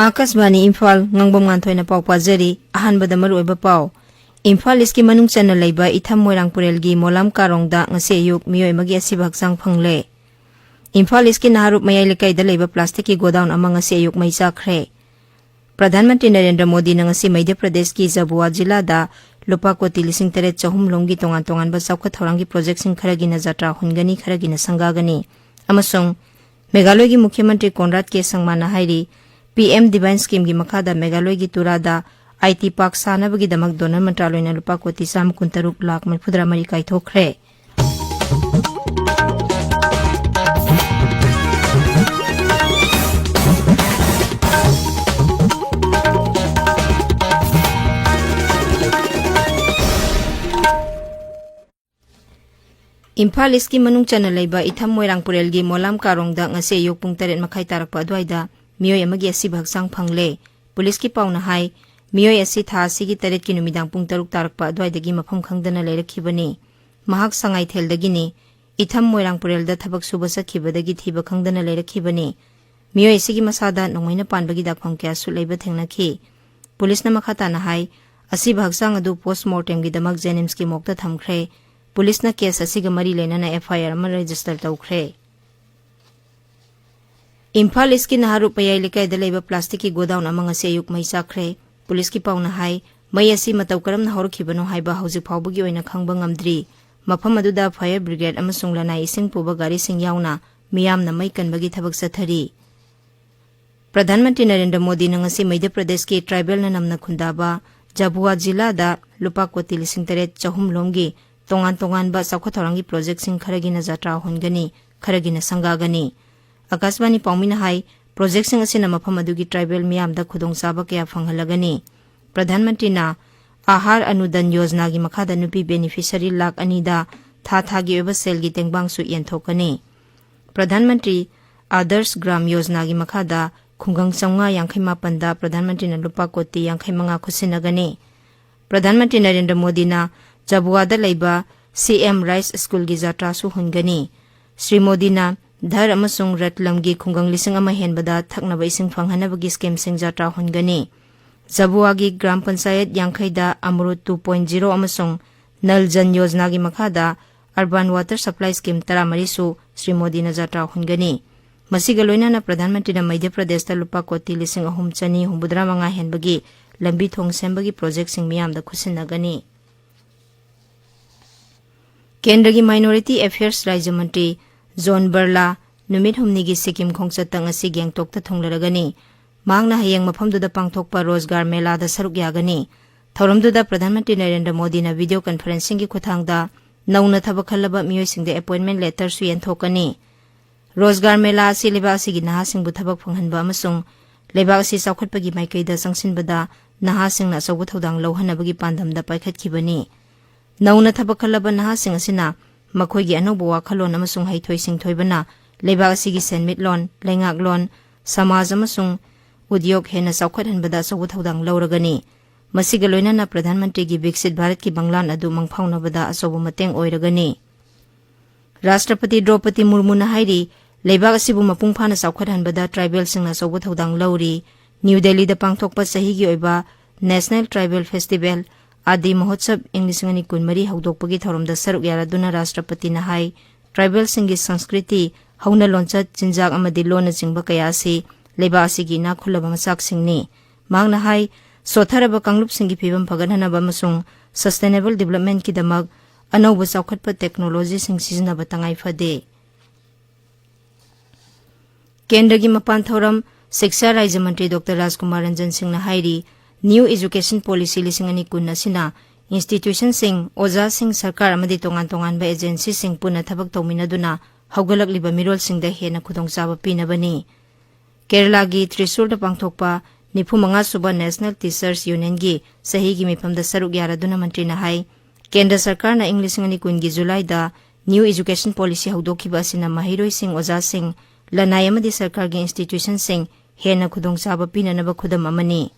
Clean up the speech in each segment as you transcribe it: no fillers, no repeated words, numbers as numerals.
Akasbani Imphal Ngangbam Nganthoi na pau pajari ahanbada maruiba pau Imphal iski manung chana leiba itham moirang purelgi molam karongda ngase ayuk miyoi magi asib haksang phangle Imphal iski naharup mayai lekai da leiba plastic ki godown ama ngase ayuk mai chakre Pradhan Mantri Narendra Modi na ngasi Madhya Pradesh ki Zabua jila da lupa koti 3,300 longgi tongan-tongan ba saukha thorangi project sing kharagi na jatra hungani kharagi na sangagani amasung Meghalaya gi Mukhyamantri Conrad K Sangmana hairi PM Divine Scheme gi makhada Meghalaya gi turada IT Park sanabagi damak Donor Mantraloy na lupa koti 36 lakh manfudra mari kaithokre Imphal iski manung chana leiba itham moirang purelgi molam karongda ngase yok pung 8 makhai tarakpa adwaida miyoi amagi asib haksang phangle police ki pauna hai miyoi asi tha sigi 8 ki numidang pung 3 tarakpa adwaidagi mafam khangdana leirakhibani mahak sangai theldagini itham moirang purelda thabak suba sakhibadagi thiba khangdana leirakhibani miyoi sigi masada nongmaina panbagi dakphang kya su leiba thengnakhi police na makhata na hai asib haksang adu postmortem gi damak jenims ki mokta thamkhre Police na case asiga mari lena na FIR ma register tawkhre Imphal iski naharu payai likai da leiba plastic ki godown amanga se yuk mai chakre police ki pauna hai mai asi matau karam na horkhibano haiba hauji phawbugi oina khangba ngamdri mafam aduda fire brigade amasung lana ising puba gari sing yauna miyam na mai kanbagi thabak sathari Pradhan Mantri Narendra Modi na ngasi Madhya Pradesh ki tribal na namna khundaba Zabua jila da lupa koti 3,300 lomgi tongan ba saukha thorangi project sing kharagi na jatra hungani kharagi na sangagani Akasbani paumina hai project sing asina mafam adugi tribal miyam da khudong saba kya phanghalagani Pradhan Mantri na Ahar Anudan Yojana gi makhada nupi beneficiary lakh anida tha gi eba sel gi tengbang su yenthokani Pradhan Mantri Adarsh Gram Yojana gi makhada khungang changwa 58 da Pradhan Mantri na lupa koti 55 khusinagani Pradhan Mantri Narendra Modi na Jabuada leiba CM Rice School gi jatra su hungani Sri Modi na dhar amasung ratlam gi khungang lising ama henbada thaknaba ising phanghanabagi scheme sing jatra hungani Zabua gi gram panchayat yangkhaida Amrut 2.0 amasung Nal Jan Yojana gi makhada Urban Water Supply Scheme taramari su Sri Modi na jatra hungani masiga loina na Pradhan Mantri na Madhya Pradesh ta lupa koti 3,300 henbagi lambi thong sembagi project sing miyam da khusinagani Kendra gi Minority Affairs Rajya Mantri Zon Barla numit humni gi Sikkim khongchat ngasi gengtok ta thonglaragani mangna hayeng mafamdu da pangthokpa Rozgar Mela da saruk yagani thoramdu da Pradhan Mantri Narendra Modi na video conferencing gi khuthangda nauna thabak khalaba miyoi sing de appointment letter su yenthokani Rozgar Mela si leba si gi naha sing bu thabak phanghanba amasung leba si saukhatpa gi maikai da sangsinbada naha sing na sobu thodang lohhanabagi pandam da paikhatkibani Nauna thabakhalaba naha sing asina makhoigi anoba wakhalon amasung haithoi singthoibana leba asigi senmit lon lengak lon samaj amasung udyog hena saukhathanbada sobu thodang loragani masiga loinana Pradhan Mantri gi Viksit Bharat ki banglan adu mangphaunabada asobu mateng oiragani Rashtrapati Draupadi Murmu na hairi leba asibu mapungphana saukhathanbada tribal singna sobu thodang lori New Delhi da pangthokpa sahi gi oiba National Tribal Festival Adi Mahotsav Inglisingani kunmari haudokpagi thoromda saruk yaraduna Rashtrapati na hai tribal singi Sanskriti hauna lonchat chinjak amadi lona jingba kaya si leba asigi na khulaba masak singni mangna hai sotharaba kanglup singi phibam phaganhanaba masung sustainable development ki damag anauba saukhatpa technology sing sizinaba tangai phade Kendra gi mapan thoram Shiksha Rajya Mantri Dr. Rajkumar Ranjan Singh na hairi New Education Policy 2019 asina institution sing oja sing sarkar amadi tongan ba agency sing puna thabak tawminaduna haugalakliba mirol sing da hena khudongchaba pinabani Kerala gi Thrissur da pangthokpa 95 suba National Teachers Union gi sahi gi mifamda saruk yaraduna mantri na hai Kendra sarkar na English ngani kun gi July da New Education Policy haudokhiba asina mahiroi sing oja sing lanai amadi sarkar gi institution sing hena khudongchaba pinanaba khudam amani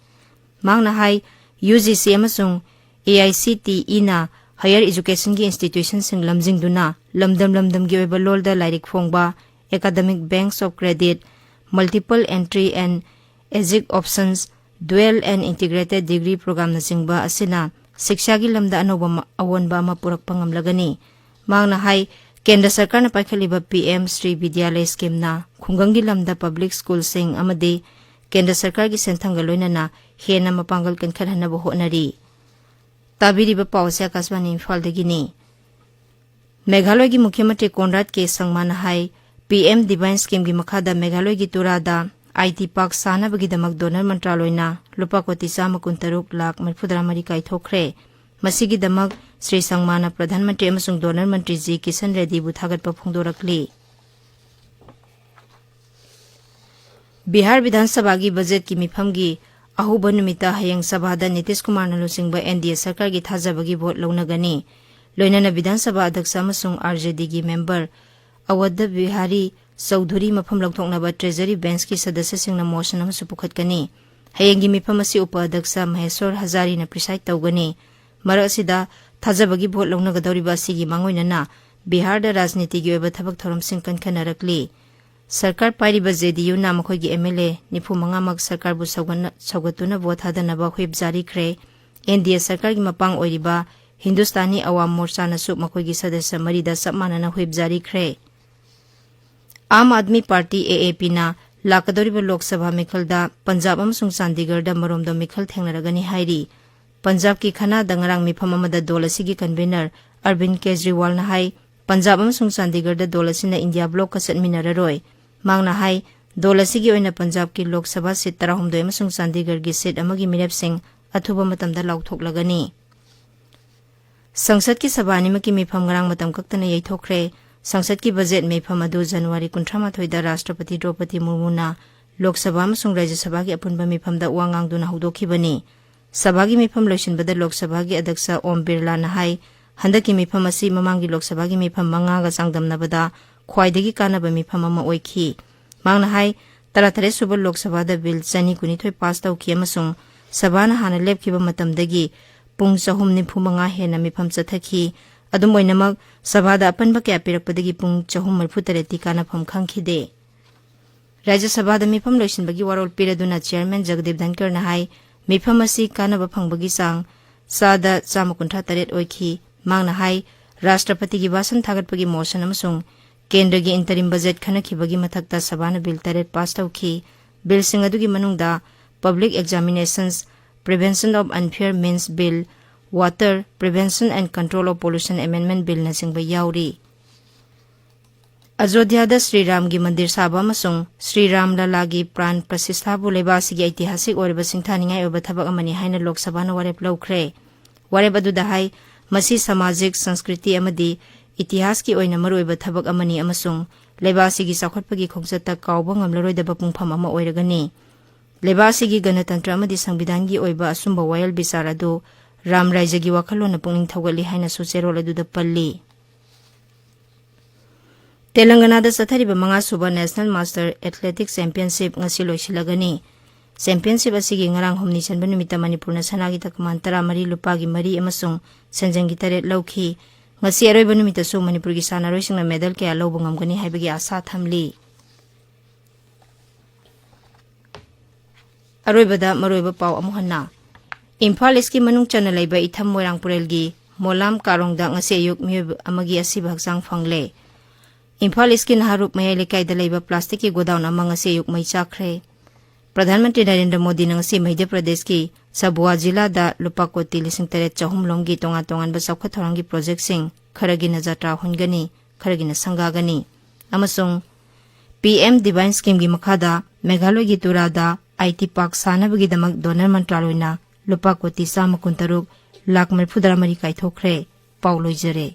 Mangna hai UGC amasung AICTE na higher education gi institution sing lamjing duna lamdam gi oiba lolda lairik phongba academic banks of credit multiple entry and एजिक options dual and integrated degree program नचिंबा असिना शिक्षा की lambda अनोबा अवोनबा अमा पुरकपा ngamlagani मांगना high केंद्र सरकार ने पाइखलिबा पीएम श्री विद्यालय स्कीम ना खुंगंगी लमदा पब्लिक स्कूल सिंग अमदे केंद्र सरकार की सेंथंग लोइनना हेना मपांगल कनखरहनबो होनरी ताबिरिबा पावसे आकाशवाणी इम्फाल दगिनी मेघालय की मुख्यमंत्री कोनराड के संगमान हाई पीएम डिवाइन स्कीम की मखादा मेघालय की तुरादा आईटी पार्क सानबगीदमक डोनर मंत्रालयना लुपा कोटी 163,40,000 कायथोखरे मसीगीदमक श्री संगमाना प्रधानमंत्री अमसुंग डोनर मंत्री जी किशन रेड्डी बु थागतपा फोंदोरकली बिहार विधानसभा की बजट की मिफम की अहुब नुमिता हयंग सभादा नीतीश कुमार नलुसिंगबा एनडीए सरकार की थाजबगी वोट लौनगनी लोइनना विधानसभा अध्यक्ष अमसुंग आरजेडी की मेंबर अवध बिहारी चौधरी मफम लौथोकनबा ट्रेजरी बेंच की सदस्य सिंगना मोशन अमसु पुखतकनी हयंगी मिफम असि उपाध्यक्ष महेश्वर हजारी न प्रिसाइड तौगनी मरसिदा थाजबगी भोट लौनगदौरिबा सिगी मांगोइनना बिहार दा राजनीति की ओइबा थबक थोरम सिंग कनखनरकली सरकार पाइरिबा जेडीयू ना मखोइगी एमएलए 95 मक सरकार बु सौगतुना भोट थादनबा हुइब जारी खरे एनडीए सरकार की मपांग ओइरिबा हिंदुस्तानी अवाम मोर्चा नसु मखोइगी सदस्य मरीदा सबमानना हुइब जारी खरे आम आदमी पार्टी एएपी ना लाकदोरिबा लोकसभा मिखलदा पंजाब अमसुंग चंडीगढ़ मरोमदो मिखल थेंगनरगनी हाइरी पंजाब की खना दंगरांग मिफम अमदा दल असिगी कन्वीनर अरविंद केजरीवाल ना हाई पंजाब अमसुंग चंडीगढ़ दल असिना इंडिया ब्लॉक का चटमिनररोय मांगना हाई दल असिगी ओइना पंजाब की लोकसभा सीट 13 अमसुंग चंडीगढ़ की सीट अमगी मिरेपसिंग अथुबा मतमदा लाउथोकलगनी संसद की सभा अनिमक की मिफम गरांग मतम कक्तना यैथोखरे संसद की बजट मिफम अदु जनवरी 19 राष्ट्रपति द्रौपदी मुर्मुना लोकसभा अमसुंग राज्यसभा की अपुनबा मिफमदा वांगांगदुना हौदोखिबनी सभा की मिफम लोइसिनबदा लोकसभा की अध्यक्ष ओम बिरला नहाई हंदक की मिफम असि ममांगी लोकसभा की मिफम मंगागा चांगदमनबदा ख्वाइदगी कानबा मिफम अमा ओइखी मांगना हाई 33 सुब लोकसभा दा बिल 219 पास तौखी अमसुंग सभाना हाना लेपखिबा मतमदगी पुंग 395 हेना मिफम चथखी अदुम ओइनमक सभादा अपनबा क्या पिरकपदगी पुंग 433 कानफम खंखिदे राज्यसभा दा मिफम लोइसिनबगी वारोल पिरदुना चेयरमैन जगदीप धनकर नहाई मिफम असि कानबा फंगबगी सांग सादा 153 ओइखी मांगना हाई राष्ट्रपति की भाषण थागतपगी मोशन अमसुंग केंद्र की इंतरिम बजट खनखिबगी मथक्ता सभाना बिल 3 पास तौखी बिल सिंग अदुगी मनुंगदा public examinations prevention of unfair means bill water prevention and control of pollution amendment bill नसिंगबा याउरी अयोध्या श्री राम की मंदिर साबा अमसुंग श्री राम लला की प्राण प्रतिष्ठाबु लेबासिगी ऐतिहासिक ओइरबा सिंथानिंगाई ओइबा थबक अमनी हाइना लोकसभाना वारेप लौखरे वारेप अदुदा हाई मसी सामाजिक संस्कृति अमदी इतिहास की ओइना मरुइबा थबक अमनी अमसुंग लेबासिगी चाखोटपगी खोंगजता काउबा ngamlaroidaba पुंगफम अमा ओइरगनी लेबासिगी गणतंत्र अमदी संविधान की ओइबा असुंबा वायल बिचार अदु राम राज्य की वखलोना पुंगिंग थौगली हाइना सुचेरोल अदुदा पल्ली तेलंगाना चथरिबा 5 सुबा national master athletics championship ngasi loisilagani championship असिगी ngarang humni chanba numita manipurna sanagi takman 13 lupagi 3 amasung sanjangi 3 lawkhi ngasi aroiba numita su manipur gi sanaroi singna medal kya lawba ngamgani haibagi asa thamli aroibada maroiba paw amuhanna Imphal iski manung chana laiba itham moirang purelgi molam karongda ngasi ayuk miyub amagi asiba haksang fangle Imphal iski naharup mayai lekai da laiba plastic ki godown amang ngasi ayuk mai chakre प्रधानमंत्री नरेंद्र मोदी नंगसी मध्य प्रदेश की सबुआ जिला दा लुपा कोटी 3,800 LONGi तोंगा तोंगान बसौखा थोरंगी project सिंग खरगी नजात्रा हुनगनी खरगी न संगागनी अमसुंग PM divine scheme की मखादा मेघालय की तुरादा IT park सानबगी Damak donor मंत्रालयना लुपा कोटी 163,40,000 कायथोखरे पाउलोइजरे